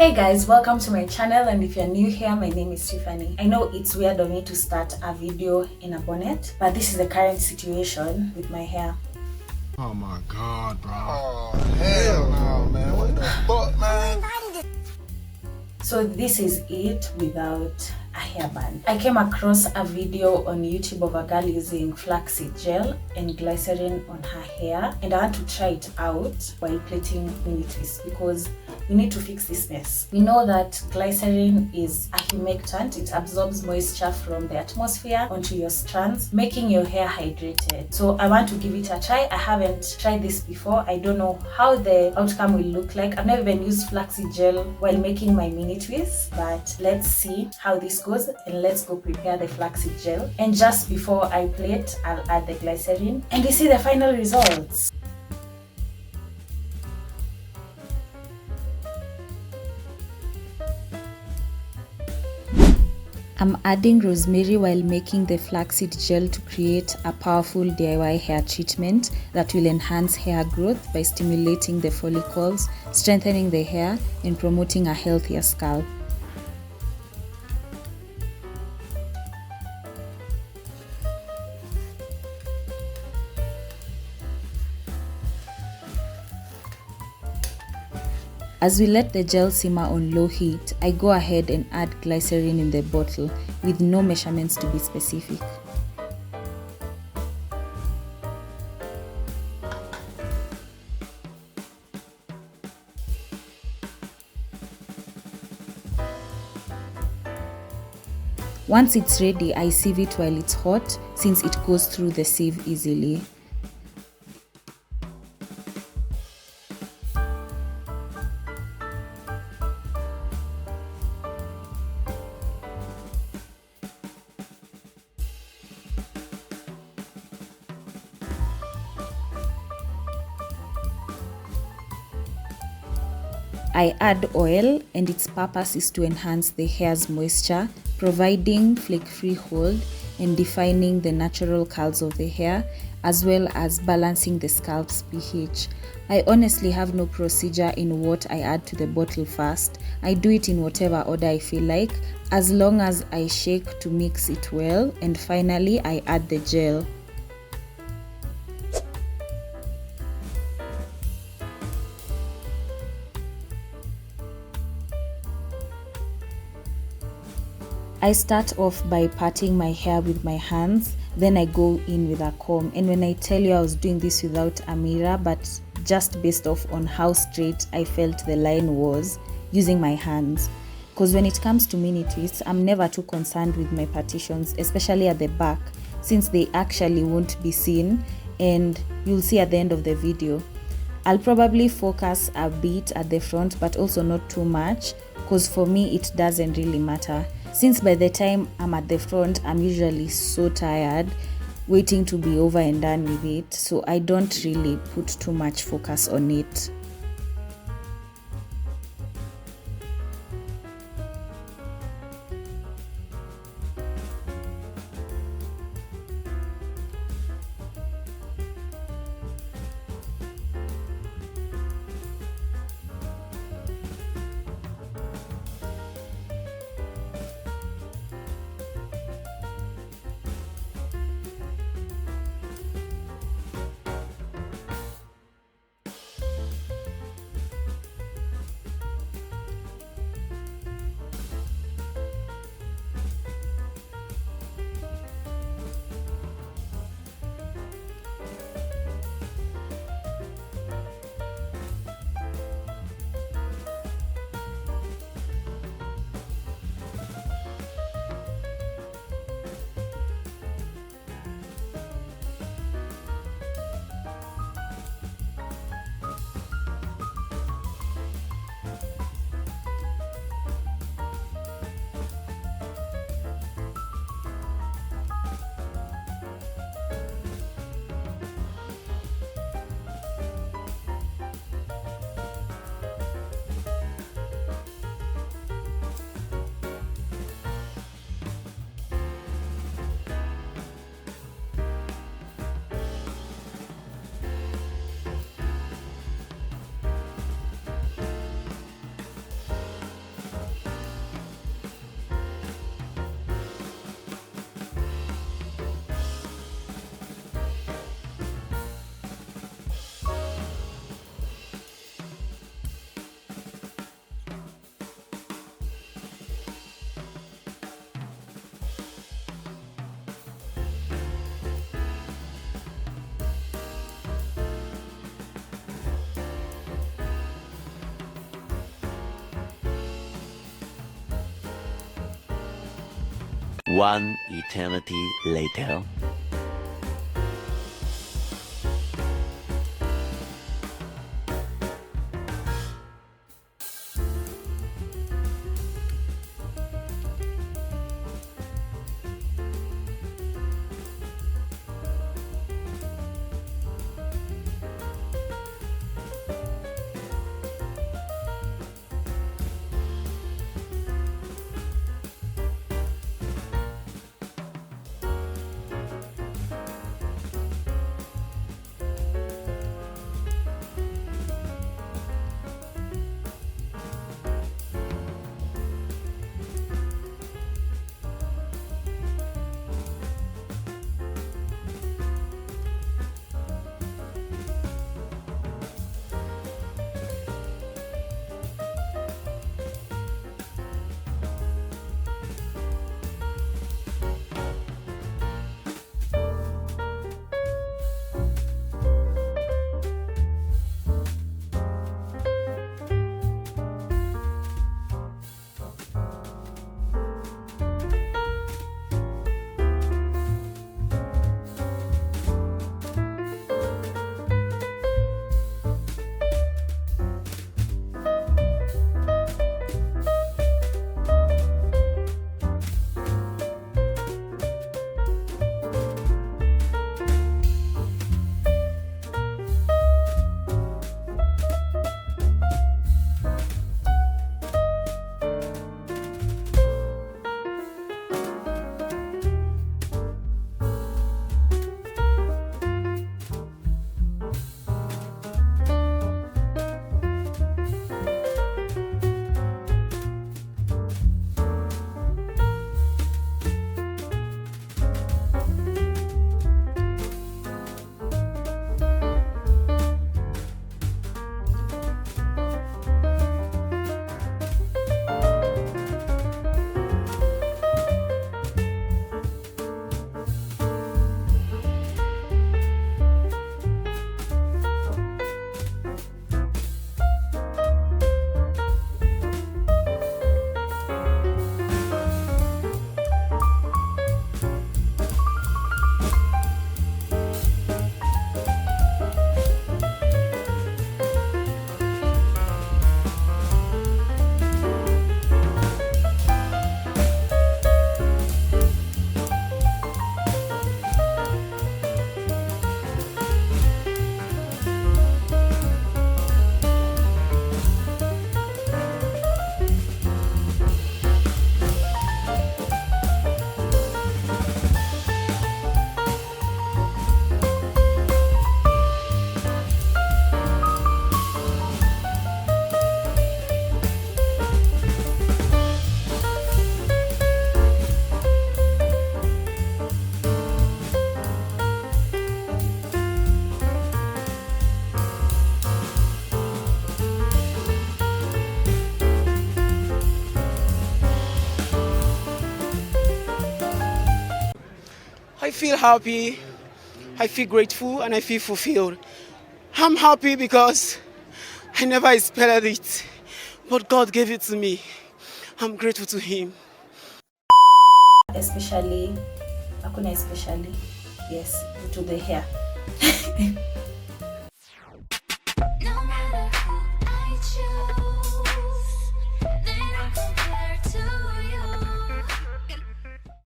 Hey guys, welcome to my channel, and if you're new here, my name is Tiffany. I know it's weird of me to start a video in a bonnet, but this is the current situation with my hair. Oh my god, bro. Oh, hell no, man. What the fuck, man? So this is it without a hairband. I came across a video on YouTube of a girl using flaxseed gel and glycerine on her hair, and I want to try it out while plaiting mini twists because we need to fix this mess. We know that glycerine is a humectant. It absorbs moisture from the atmosphere onto your strands, making your hair hydrated. So I want to give it a try. I haven't tried this before. I don't know how the outcome will look like. I've never even used flaxseed gel while making my mini twists, but let's see how this goes, and let's go prepare the flaxseed gel. And just before I plait, I'll add the glycerine and we see the final results. I'm adding rosemary while making the flaxseed gel to create a powerful DIY hair treatment that will enhance hair growth by stimulating the follicles, strengthening the hair, and promoting a healthier scalp. As we let the gel simmer on low heat, I go ahead and add glycerine in the bottle with no measurements to be specific. Once it's ready, I sieve it while it's hot since it goes through the sieve easily. I add oil, and its purpose is to enhance the hair's moisture, providing flake-free hold and defining the natural curls of the hair, as well as balancing the scalp's pH. I honestly have no procedure in what I add to the bottle first. I do it in whatever order I feel like, as long as I shake to mix it well, and finally I add the gel. I start off by parting my hair with my hands, then I go in with a comb. And when I tell you I was doing this without a mirror, but just based off on how straight I felt the line was using my hands. Because when it comes to mini twists, I'm never too concerned with my partitions, especially at the back, since they actually won't be seen and you'll see at the end of the video. I'll probably focus a bit at the front, but also not too much, because for me it doesn't really matter. Since by the time I'm at the front, I'm usually so tired waiting to be over and done with it, so I don't really put too much focus on it. One eternity later. I feel happy, I feel grateful, and I feel fulfilled. I'm happy because I never expected it, but God gave it to me. I'm grateful to Him. Especially, yes, to the hair.